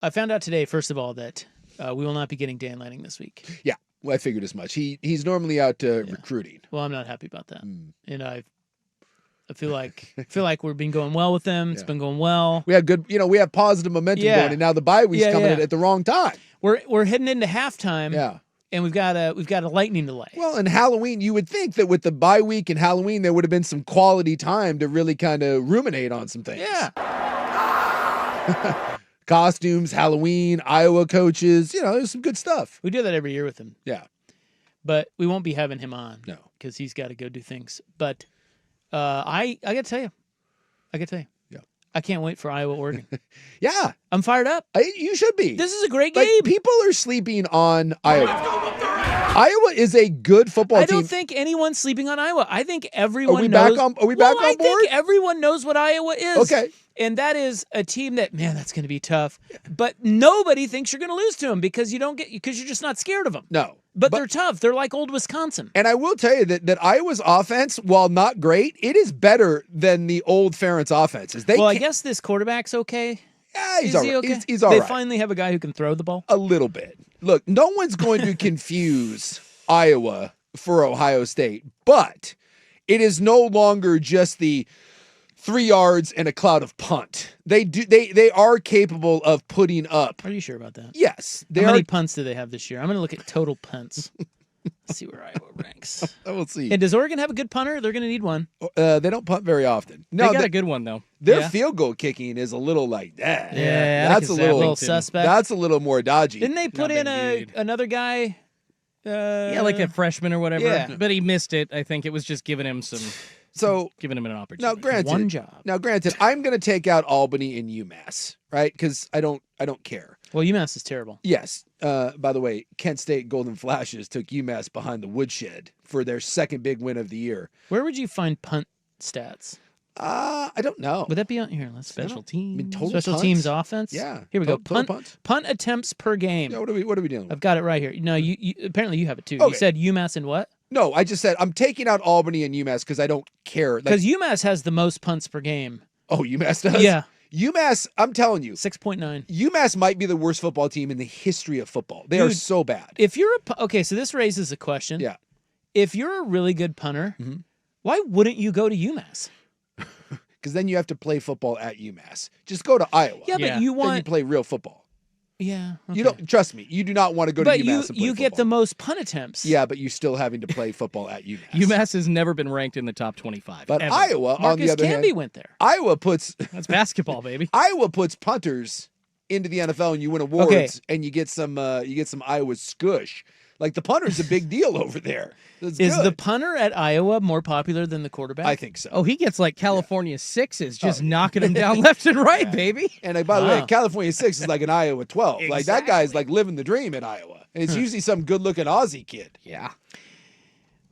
I found out today, first of all, that we will not be getting Dan Lanning this week. Yeah, well, I figured as much. He's normally out recruiting. Well, I'm not happy about that. And I feel like we've been going well with them. It's been going well. We had good, we have positive momentum going, and now the bye week's coming in at the wrong time. We're heading into halftime. Yeah. And we've got a lightning delay. Well, in Halloween, you would think that with the bye week and Halloween, there would have been some quality time to really kind of ruminate on some things. Yeah. Costumes, Halloween, Iowa coaches, there's some good stuff. We do that every year with him. Yeah. But we won't be having him on. No. Because he's got to go do things. But I got to tell you. Yeah. I can't wait for Iowa, Oregon. Yeah. I'm fired up. You should be. This is a great game. People are sleeping on Iowa. Iowa is a good football team. I don't think anyone's sleeping on Iowa. I think everyone knows. Are we back on board? I think everyone knows what Iowa is. Okay. And that is a team that, man, that's going to be tough. But nobody thinks you're going to lose to them because you're just not scared of them. No. But they're tough. They're like old Wisconsin. And I will tell you that Iowa's offense, while not great, it is better than the old Ferentz offenses. I guess this quarterback's okay. Yeah, he's all right. Okay? He's all right. They finally have a guy who can throw the ball? A little bit. Look, no one's going to confuse Iowa for Ohio State, but it is no longer just the 3 yards and a cloud of punt. They are capable of putting up. Are you sure about that? Yes. How many punts do they have this year? I'm going to look at total punts. Let's see where Iowa ranks. We'll see. And does Oregon have a good punter? They're going to need one. They don't punt very often. No, they got a good one though. Their field goal kicking is a little like that. Yeah, that's a little suspect. That's a little more dodgy. Didn't they put in another guy? Like a freshman or whatever. Yeah. But he missed it. I think it was just giving him giving him an opportunity. One job. Now, granted, I'm going to take out Albany and UMass, right? Because I don't care. Well, UMass is terrible. Yes. By the way, Kent State Golden Flashes took UMass behind the woodshed for their second big win of the year. Where would you find punt stats? I don't know. Would that be on here? Let's special teams. Special teams offense. Yeah. Here we go. Punt attempts per game. Yeah, what are we dealing with? I've got it right here. No, you apparently you have it too. Okay. You said UMass and what? No, I just said I'm taking out Albany and UMass because I don't care. Because UMass has the most punts per game. Oh, UMass does? Yeah. UMass, I'm telling you. 6.9. UMass might be the worst football team in the history of football. They are so bad. If you're okay, so this raises a question. Yeah. If you're a really good punter, why wouldn't you go to UMass? Because then you have to play football at UMass. Just go to Iowa. Yeah, but then you play real football. Yeah. Okay. You don't trust me. You do not want to go to UMass and play you get the most punt attempts. Yeah, but you're still having to play football at UMass. UMass has never been ranked in the top 25. But ever. Iowa, on the other hand, went there. Iowa puts that's basketball, baby. Iowa puts punters into the NFL, and you win awards, and you get some Iowa skush. Like the punter's a big deal over there. That's Is good. the punter at Iowa more popular than the quarterback? I think so. Oh, he gets like California sixes, just knocking them down left and right, baby. And by the way, California 6 is like an Iowa 12. Like that guy's like living the dream at Iowa. And it's usually some good-looking Aussie kid. Yeah.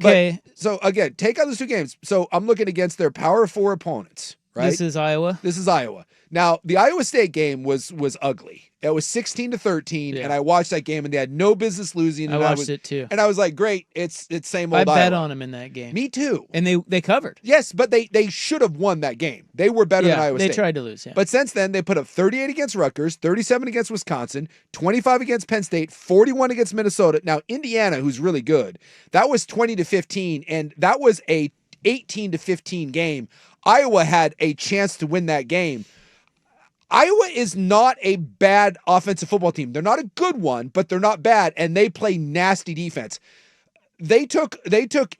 Okay. So again, take out those two games. So I'm looking against their Power 4 opponents, right? This is Iowa. This is Iowa. Now, the Iowa State game was ugly. It was 16-13, and I watched that game, and they had no business losing. I watched it too, and I was like, "Great, it's same old." I bet Iowa. on them in that game. Me too. And they covered. Yes, but they should have won that game. They were better than Iowa State. They tried to lose. Yeah. But since then, they put up 38 against Rutgers, 37 against Wisconsin, 25 against Penn State, 41 against Minnesota. Now Indiana, who's really good, that was 20-15, and that was a 18-15 game. Iowa had a chance to win that game. Iowa is not a bad offensive football team. They're not a good one, but they're not bad, and they play nasty defense. They took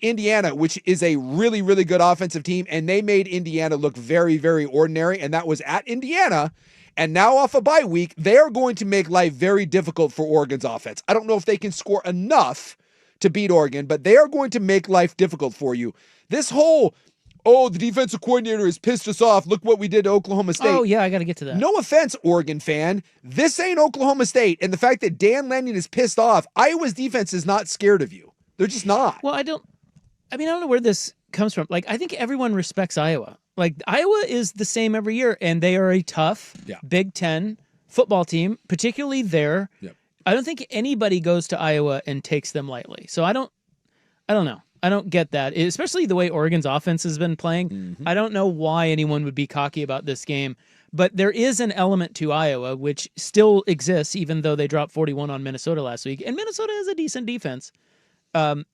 Indiana, which is a really, really good offensive team, and they made Indiana look very, very ordinary, and that was at Indiana. And now off a bye week, they are going to make life very difficult for Oregon's offense. I don't know if they can score enough to beat Oregon, but they are going to make life difficult for you. This whole the defensive coordinator has pissed us off. Look what we did to Oklahoma State. Oh, yeah, I got to get to that. No offense, Oregon fan. This ain't Oklahoma State. And the fact that Dan Lanning is pissed off, Iowa's defense is not scared of you. They're just not. Well, I don't know where this comes from. Like, I think everyone respects Iowa. Like, Iowa is the same every year, and they are a tough Big Ten football team, particularly there. Yep. I don't think anybody goes to Iowa and takes them lightly. So I don't know. I don't get that, especially the way Oregon's offense has been playing. Mm-hmm. I don't know why anyone would be cocky about this game. But there is an element to Iowa which still exists, even though they dropped 41 on Minnesota last week. And Minnesota has a decent defense.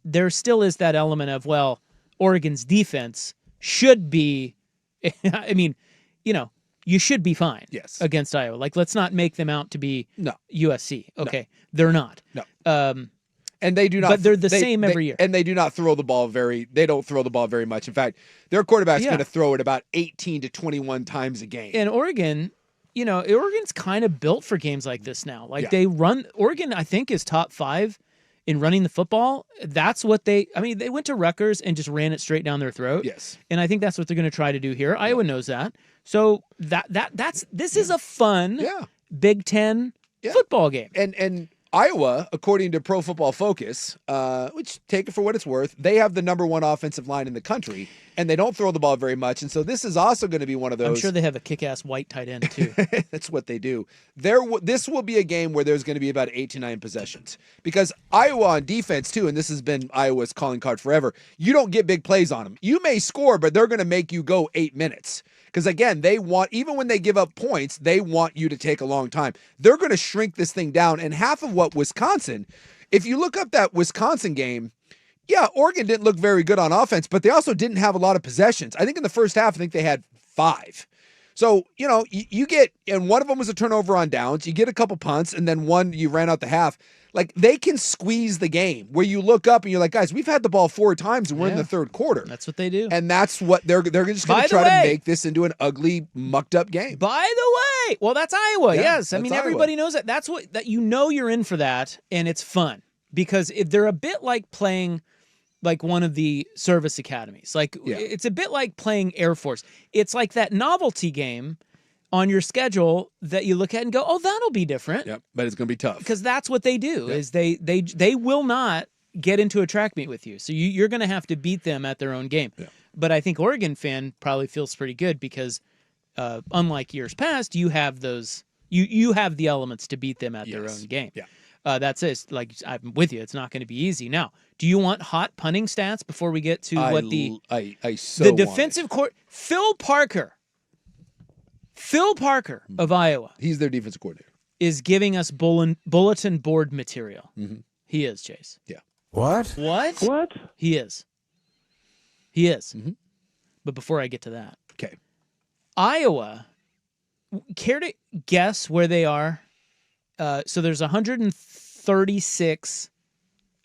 There still is that element of, well, Oregon's defense should be, I mean, you should be fine against Iowa. Like, let's not make them out to be USC. Okay. No. They're not. No. And they do not. But they're the same every year. And they do not throw the ball they don't throw the ball very much. In fact, their quarterback's going to throw it about 18 to 21 times a game. And Oregon, Oregon's kind of built for games like this now. Like Oregon, I think, is top 5 in running the football. That's what they went to Rutgers and just ran it straight down their throat. Yes. And I think that's what they're going to try to do here. Iowa knows that. So this is a fun Big Ten football game. And Iowa, according to Pro Football Focus, which take it for what it's worth, they have the number 1 offensive line in the country, and they don't throw the ball very much. And so this is also going to be one of those. I'm sure they have a kick-ass white tight end too. That's what they do. This will be a game where there's going to be about 8 to 9 possessions, because Iowa on defense too, and this has been Iowa's calling card forever. You don't get big plays on them. You may score, but they're going to make you go 8 minutes. Because, again, even when they give up points, they want you to take a long time. They're going to shrink this thing down. And half of what Wisconsin, if you look up that Wisconsin game, Oregon didn't look very good on offense, but they also didn't have a lot of possessions. I think in the first half, they had 5. So, you get, and one of them was a turnover on downs. You get a couple punts, and then one you ran out the half. Like, they can squeeze the game where you look up and you're like, guys, we've had the ball 4 times and we're in the third quarter. That's what they do. And that's what they're just going to try to make this into an ugly, mucked up game. By the way, well, that's Iowa. Yes. I mean, everybody knows that. That's that you're in for that, and it's fun because they're a bit like playing like one of the service academies. Like it's a bit like playing Air Force. It's like that novelty game on your schedule that you look at and go, oh, that'll be different. Yep, but it's going to be tough. Because that's what they do, is they will not get into a track meet with you. So you're going to have to beat them at their own game. Yeah. But I think Oregon fan probably feels pretty good because unlike years past, you have those you have the elements to beat them at their own game. Yeah. That's it. Like, I'm with you. It's not going to be easy. Now, do you want hot punting stats before we get to the defensive court? Phil Parker of Iowa. He's their defensive coordinator. Is giving us bulletin board material. Mm-hmm. He is, Chase. Yeah. What? He is. Mm-hmm. But before I get to that. Okay. Iowa, care to guess where they are? So there's 136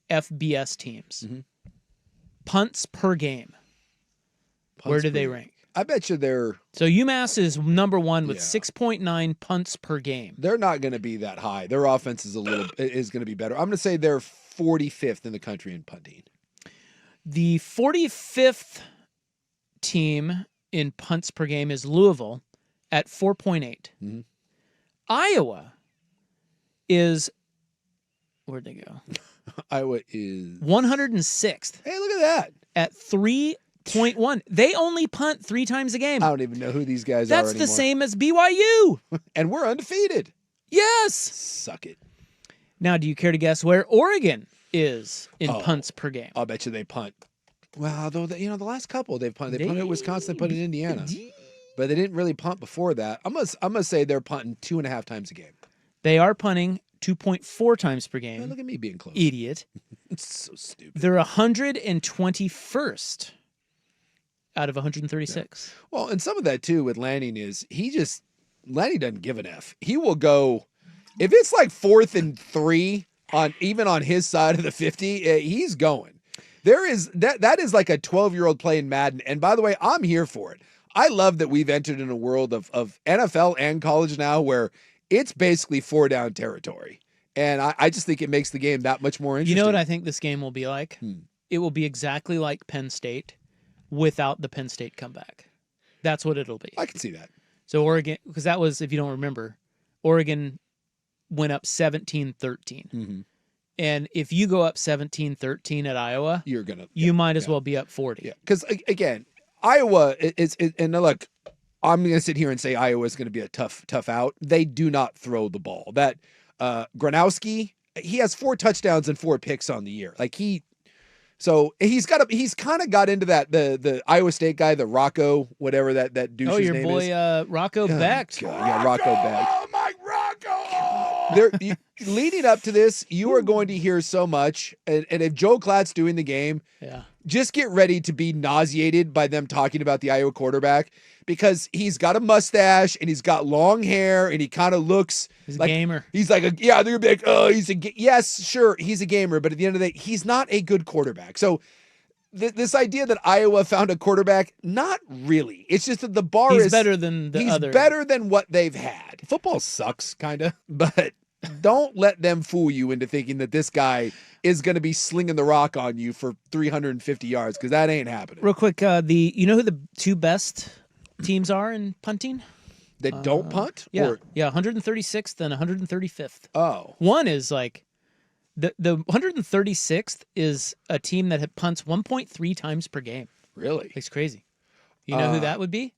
FBS teams. Mm-hmm. Punts per game. Where do they rank? I bet you they're... So UMass is number 1 with 6.9 punts per game. They're not going to be that high. Their offense is going to be better. I'm going to say they're 45th in the country in punting. The 45th team in punts per game is Louisville at 4.8. Mm-hmm. Iowa is... Where'd they go? Iowa is... 106th. Hey, look at that. At 3.1. They only punt 3 times a game. I don't even know who these guys are anymore. That's the same as BYU. And we're undefeated. Yes. Suck it. Now, do you care to guess where Oregon is in punts per game? I'll bet you they punt. Well, though, the last couple they've punted. They punted at Wisconsin, they punted in Indiana. But they didn't really punt before that. I'm gonna say they're punting 2.5 times a game. They are punting 2.4 times per game. Oh, look at me being close. Idiot. It's so stupid. They're 121st out of 136. Yeah. Well, and some of that too with Lanning is Lanning doesn't give an F. He will go if it's like 4th and 3 on his side of the 50, he's going. There is that is like a 12-year-old playing Madden. And by the way, I'm here for it. I love that we've entered in a world of NFL and college now where it's basically 4-down territory. And I just think it makes the game that much more interesting. You know what I think this game will be like? It will be exactly like Penn State without the Penn State comeback. That's what it'll be. I can see that. So Oregon, because that was, if you don't remember, Oregon went up 17-13. Mm-hmm. And if you go up 17-13 at Iowa, you might as well be up 40. Yeah, because again, Iowa is and look, I'm going to sit here and say Iowa is going to be a tough out. They do not throw the ball. That Gronowski, he has 4 touchdowns and 4 picks on the year. Like So he's kind of got into that the Iowa State guy, the Rocco, whatever that douche's Oh, your name boy is. Rocco Becht. Yeah, Rocco Becht. Oh, Mike Rocco! Leading up to this, you are going to hear so much. And if Joe Klatt's doing the game, just get ready to be nauseated by them talking about the Iowa quarterback, because he's got a mustache and he's got long hair and he kind of looks He's like a gamer. He's like, they're gonna be like, oh, yes, sure, he's a gamer, but at the end of the day, he's not a good quarterback. So this idea that Iowa found a quarterback, not really. It's just that the bar He's is better than the other. He's better than what they've had. Football sucks, kind of. But don't let them fool you into thinking that this guy is going to be slinging the rock on you for 350 yards, because that ain't happening. Real quick, you know who the two best teams are in punting? That don't punt? Yeah, 136th and 135th. Oh. One is like the 136th is a team that punts 1.3 times per game. Really? It's crazy. You know who that would be?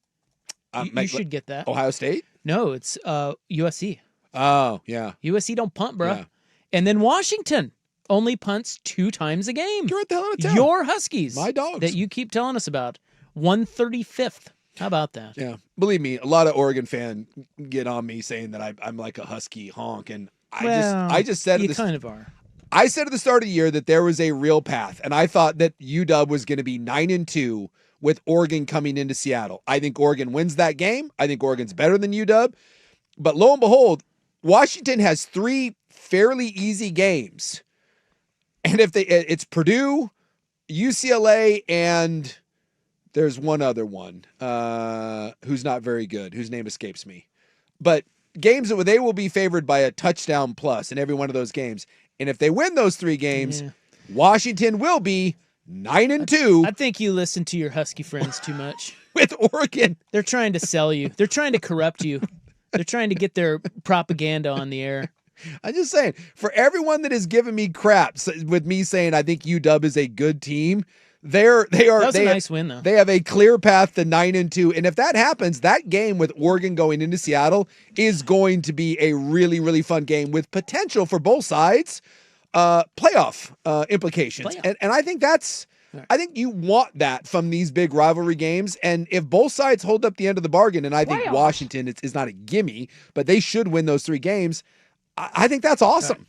You should get that. Ohio State? No, it's USC. Oh, yeah. USC don't punt, bro. Yeah. And then Washington only punts 2 times a game. You're at the hell out of town. Your Huskies. My dogs. That you keep telling us about. 135th. How about that? Yeah. Believe me, a lot of Oregon fan get on me saying that I'm like a Husky honk. And I just said you kind of are. I said at the start of the year that there was a real path. And I thought that UW was going to be 9-2 with Oregon coming into Seattle. I think Oregon wins that game. I think Oregon's better than UW. But lo and behold, Washington has 3 fairly easy games. And it's Purdue, UCLA, and there's one other one who's not very good, whose name escapes me. But games that they will be favored by a touchdown plus in every one of those games. And if they win those 3 games, Washington will be 9-2. I think you listen to your Husky friends too much. With Oregon. They're trying to sell you. They're trying to corrupt you. They're trying to get their propaganda on the air. I'm just saying, for everyone that has given me crap with me saying I think UW is a good team, they are. That was a nice win, though. They have a clear path to 9-2, and if that happens, that game with Oregon going into Seattle is going to be a really, really fun game with potential for both sides playoff implications. And I think that's. I think you want that from these big rivalry games. And if both sides hold up the end of the bargain, and I think Washington is not a gimme, but they should win those 3 games, I think that's awesome.